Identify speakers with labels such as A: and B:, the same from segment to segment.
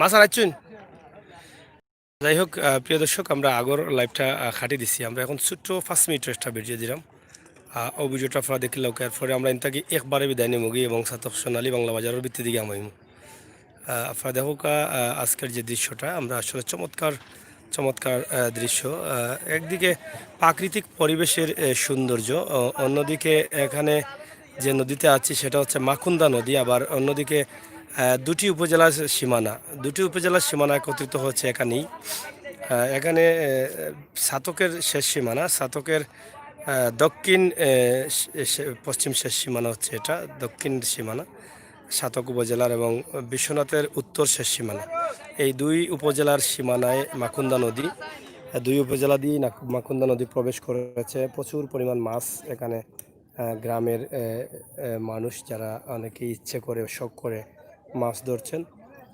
A: মাছ আনাচ্ছুন। যাই হোক প্রিয় দর্শক, আমরা আগর লাইভটা খাটি দিছি। আমরা এখন ছোট্ট 5 মিনিট একটা ভিডিও দিলাম। ও ভিডিওটা আপনারা দেখলে এরপরে আমরা ইনতাকি একবারে বিদায় নিমুগি এবং সাতক সোনালী বাংলা বাজারের ভিত্তি দিকে আমাইমু। আপনারা দেখুক আজকের যে দৃশ্যটা, আমরা আসলে চমৎকার চমৎকার দৃশ্য। একদিকে প্রাকৃতিক পরিবেশের সৌন্দর্য, অন্যদিকে এখানে যে নদীতে আছি সেটা হচ্ছে মাকুন্দা নদী। আবার অন্যদিকে দুটি উপজেলার সীমানা, দুটি উপজেলার সীমানা একত্রিত হচ্ছে এখানেই। এখানে সাতকের শেষ সীমানা, সাতকের দক্ষিণ পশ্চিম শেষ সীমানা হচ্ছে এটা, দক্ষিণ সীমানা সাতক উপজেলার, এবং বিশ্বনাথের উত্তর শেষ সীমানা। এই দুই উপজেলার সীমানায় মাকুন্দা নদী, দুই উপজেলা দিয়ে মাকুন্দা নদী প্রবেশ করেছে। প্রচুর পরিমাণ মাছ এখানে গ্রামের মানুষ যারা অনেকে ইচ্ছে করে শখ করে মাছ ধরছেন,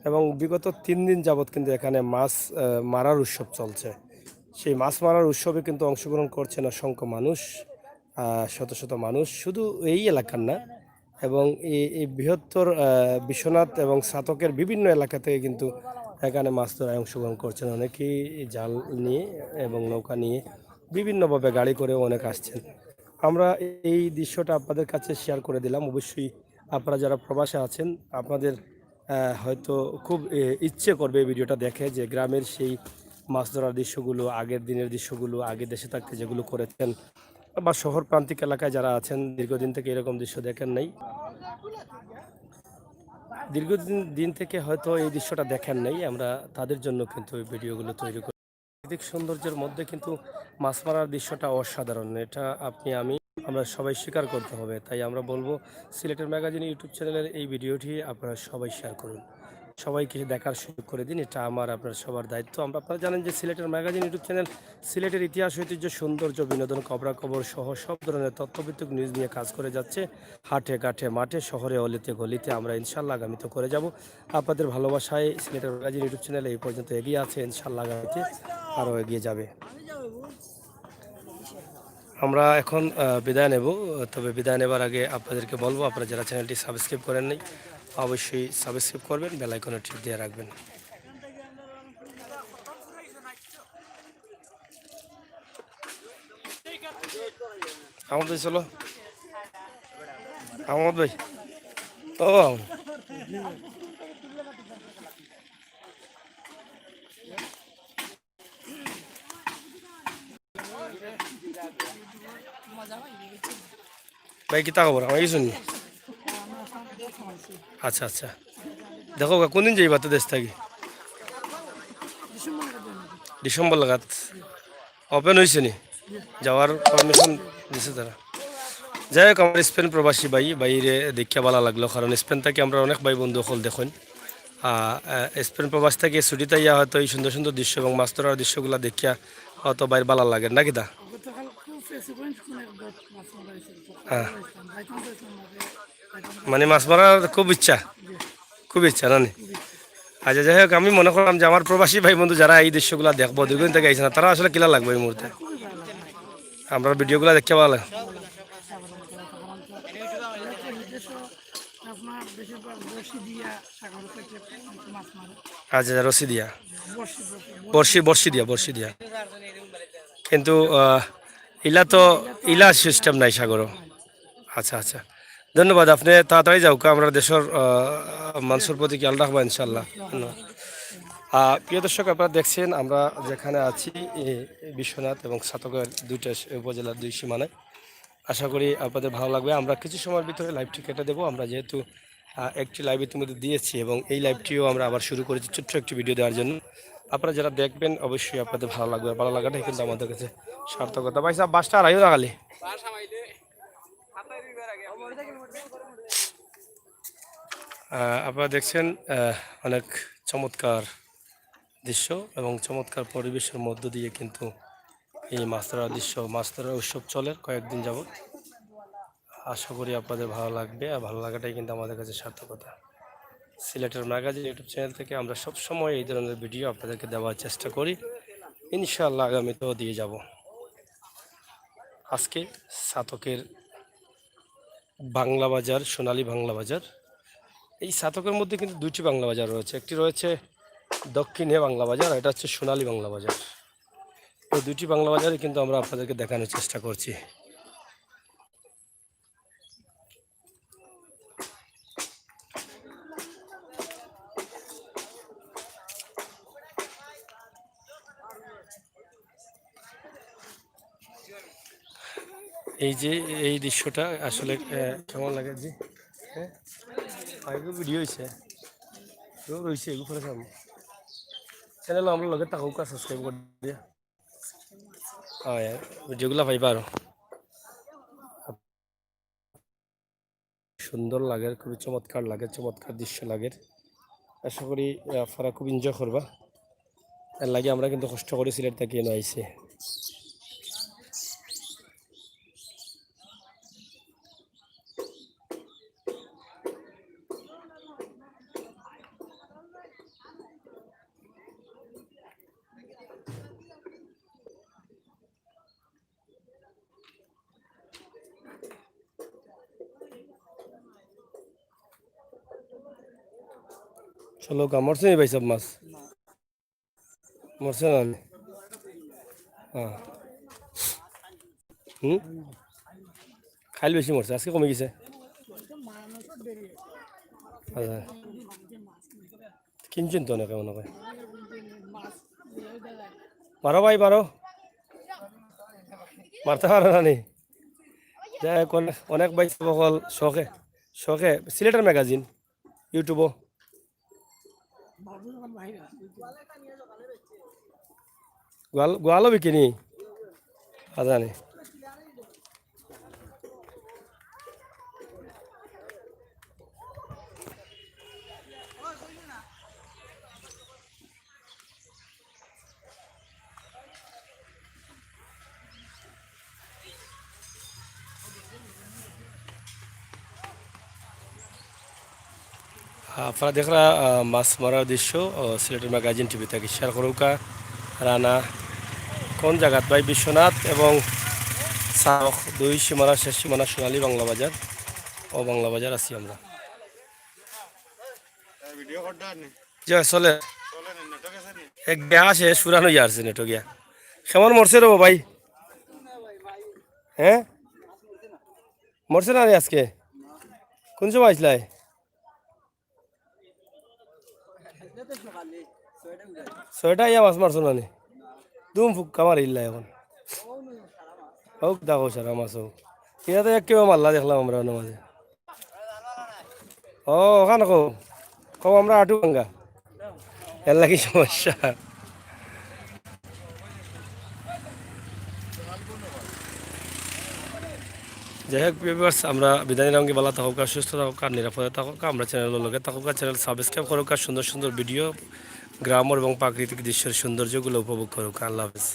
A: এবং বিগত 3 দিন যাবৎ কিন্তু এখানে মাছ মারার উৎসব চলছে। সেই মাছ মারার উৎসবে কিন্তু অংশগ্রহণ করছেন অসংখ্য মানুষ, শত শত মানুষ, শুধু এই এলাকার না, এবং এই বৃহত্তর বিশ্বনাথ এবং সাতকের বিভিন্ন এলাকা থেকে কিন্তু এখানে মাছ ধরায় অংশগ্রহণ করছেন। অনেকেই জাল নিয়ে এবং নৌকা নিয়ে বিভিন্নভাবে গাড়ি করেও অনেক আসছেন। আমরা এই দৃশ্যটা আপনাদের কাছে শেয়ার করে দিলাম। অবশ্যই আপনারা যারা প্রবাসে আছেন, আপনাদের হয়তো খুব ইচ্ছে করবে এই ভিডিওটা দেখে, যে গ্রামের সেই মাছ ধরার দৃশ্যগুলো, আগের দিনের দৃশ্যগুলো, আগে দেশে থাকতে যেগুলো করেছেন, বা শহর প্রান্তিক এলাকায় যারা আছেন দীর্ঘদিন থেকে এরকম দৃশ্য দেখেন নাই, দীর্ঘদিন থেকে হয়তো এই দৃশ্যটা দেখেন নাই, আমরা তাদের জন্য কিন্তু এই ভিডিওগুলো তৈরি করি। প্রাকৃতিক সৌন্দর্যের মধ্যে কিন্তু মাছ মারার দৃশ্যটা অসাধারণ। এটা আমরা সবাই স্বীকার করতে হবে। তাই আমরা বলবো, সিলেটের ম্যাগাজিন ইউটিউব চ্যানেলের এই ভিডিওটি আপনারা সবাই শেয়ার করুন, সবাইকে দেখার সুযোগ করে দিন। এটা আমার আপনার সবার দায়িত্ব। আপনারা জানেন যে সিলেটের ম্যাগাজিন ইউটিউব চ্যানেল সিলেটের ইতিহাস, ঐতিহ্য, সৌন্দর্য, বিনোদন, খবরাখবর সহ সব ধরনের তথ্যভিত্তিক নিউজ নিয়ে কাজ করে যাচ্ছে। হাটে ঘাটে মাঠে, শহরে অলিতে গলিতে আমরা ইনশাল্লাহ আগামীতে করে যাব। আপনাদের ভালোবাসায় সিলেটের ম্যাগাজিন ইউটিউব চ্যানেল এই পর্যন্ত এগিয়ে আছে, ইনশাল্লাহ আগামীতে আরও এগিয়ে যাবে। আমরা এখন বিদায় নেব, তবে বিদায় নেবার আগে আপনাদেরকে বলবো, আপনারা যারা চ্যানেলটি সাবস্ক্রাইব করেন নাই অবশ্যই সাবস্ক্রাইব করবেন, বেল আইকনে টিপ দিয়ে রাখবেন। আহমদ ভাই চলো, আহমদ ভাই, ও ভাই কি তা খবর, আমার কিছু নেই। আচ্ছা আচ্ছা, দেখো কোনদিন যাইবা তো দেশ থাকি? ডিসেম্বর লাগাত ওপেন হয়েছে নি, যাওয়ার পারমিশন দিছে তারা। যাই হোক, আমার স্পেন প্রবাসী বাইরে দেখিয়া ভালো লাগলো, কারণ স্পেন থেকে আমরা অনেক ভাই বন্ধু হল দেখুন। স্পেন প্রবাস থেকে ছুটিতে ইয়া হয়তো এই সুন্দর সুন্দর দৃশ্য এবং মাছ ধরার দৃশ্যগুলো দেখিয়া হয়তো বাইর ভালো লাগে নাকি তা? হ্যাঁ, মানে মাছ মারার খুব ইচ্ছা, খুব ইচ্ছা নানি। আচ্ছা, যাই হোক, আমি মনে করলাম যে আমার প্রবাসী ভাই বন্ধু যারা এই দৃশ্যগুলো দেখবো, দীর্ঘদিন থেকে আইসে না, তারা আসলে কিলা লাগবে এই মুহূর্তে আমরা ভিডিওগুলো দেখতে ভালো লাগে। আচ্ছা, রশি দিয়া, বর্ষি দিয়া, কিন্তু ইলা সিস্টেম নাই সাগর। আচ্ছা আচ্ছা, ধন্যবাদ। আপনি তাড়াতাড়ি যাও, আমরা দেশের মানুষের প্রতি খেয়াল রাখবো ইনশাল্লাহ। প্রিয় দর্শক, আপনারা দেখছেন আমরা যেখানে আছি বিশ্বনাথ এবং সাতকের দুইটা উপজেলার দুই সীমানায়। আশা করি আপনাদের ভালো লাগবে। আমরা কিছু সময়ের ভিতরে লাইভটি কেটে দেবো। আমরা যেহেতু একটি লাইভ ইতিমধ্যে দিয়েছি এবং এই লাইভটিও আমরা আবার শুরু করেছি ছোট্ট একটি ভিডিও দেওয়ার জন্য। আপনারা যারা দেখবেন অবশ্যই আপনাদের ভালো লাগবে, ভালো লাগাটাই কিন্তু আমাদের কাছে সার্থকতা। ভাই সাহেব, বাসটা আড়াইও লাগালি। আপনারা দেখছেন অনেক চমৎকার দৃশ্য এবং চমৎকার পরিবেশের মধ্য দিয়ে কিন্তু এই মাছ ধরার দৃশ্য, মাছ ধরার উৎসব চলে কয়েকদিন যাবত। আশা করি আপনাদের ভালো লাগবে, আর ভালো লাগাটাই কিন্তু আমাদের কাছে সার্থকতা। সিলেটের ম্যাগাজিন ইউটিউব চ্যানেল থেকে আমরা সবসময় এই ধরনের ভিডিও আপনাদেরকে দেওয়ার চেষ্টা করি, ইনশাআল্লাহ আগামীতেও দিয়ে যাব। আজকে সাতকের বাংলা বাজার, সোনালী বাংলা বাজার, এই সাতকের মধ্যে কিন্তু দুইটি বাংলা বাজার রয়েছে, একটি রয়েছে দক্ষিণে বাংলা বাজার, আর এটা হচ্ছে সোনালী বাংলা বাজার। এই দুইটি বাংলা বাজারে কিন্তু আমরা আপনাদেরকে দেখানোর চেষ্টা করছি। এই যে এই দৃশ্যটা আসলে কেমন লাগে জি? হ্যাঁ, ভিডিও হয়েছে রয়েছে এগুলো চ্যানেল আমরা লগে তাকেও সাবস্ক্রাইব করে দিয়ে ভিডিওগুলো পাইবা আরো সুন্দর লাগে, খুবই চমৎকার লাগে, চমৎকার দৃশ্য লাগে। আশা করি আপনারা খুব এনজয় করবা। এর লাগে আমরা কিন্তু কষ্ট করে সিলেট থেকে এনে আইছি। চলো মরছে নি ভাই সব মাছ মরছে না হ্যাঁ হুম খাইলে বেশি মরছে, আজকে কমে গেছে। আচ্ছা কিনছেন তো অনেকে মনে হয়। মারো ভাই মারো, মারতে পারো না নি? যাই হোক, অনেক ভাই সকল শখে শখে সিলেটের ম্যাগাজিন ইউটিউবও গোয়ালও বিকিনি জানি। আপনারা দেখরা মাছ মারার দৃশ্য সিলেটের ম্যাগাজিন টিভি থেকে শেয়ার করুকা রানা কোন জায়গাত ভাই বিশ্বনাথ এবং সাহক দুই সীমানা শেষ সীমানা সোনালী বাংলা বাজার ও বাংলা বাজার আছি আমরা। চলে এক বেহা আছে সুরানো যাচ্ছে নেটো গিয়া কেমন মরছে রবো ভাই? হ্যাঁ মরছে না রে আজকে? কোন সময় আসলাই? ছয়টা ইয়া মাছ মারছো না নি? দুম ফুক্কা মারি ইল্লা এখন হোক দেখো সারা মাছ হোক এটা তো এক কেউ মারলা দেখলাম আমরা মাঝে। ও ওখানে কো আমরা আটু ভাঙ্গা এর লাগি সমস্যা। যাই হোক ভিউয়ার্স, আমরা বিদায় নিলাম, ভালো থাকুক, সুস্থ থাকুক, আর নিরাপদে থাকুক। আমরা চ্যানেলের লগে থাকুক, চ্যানেল সাবস্ক্রাইব করুক, আর সুন্দর সুন্দর ভিডিও গ্রাম এবং প্রাকৃতিক দৃশ্যের সৌন্দর্যগুলো উপভোগ করুক। আল্লাহ হাফেজ।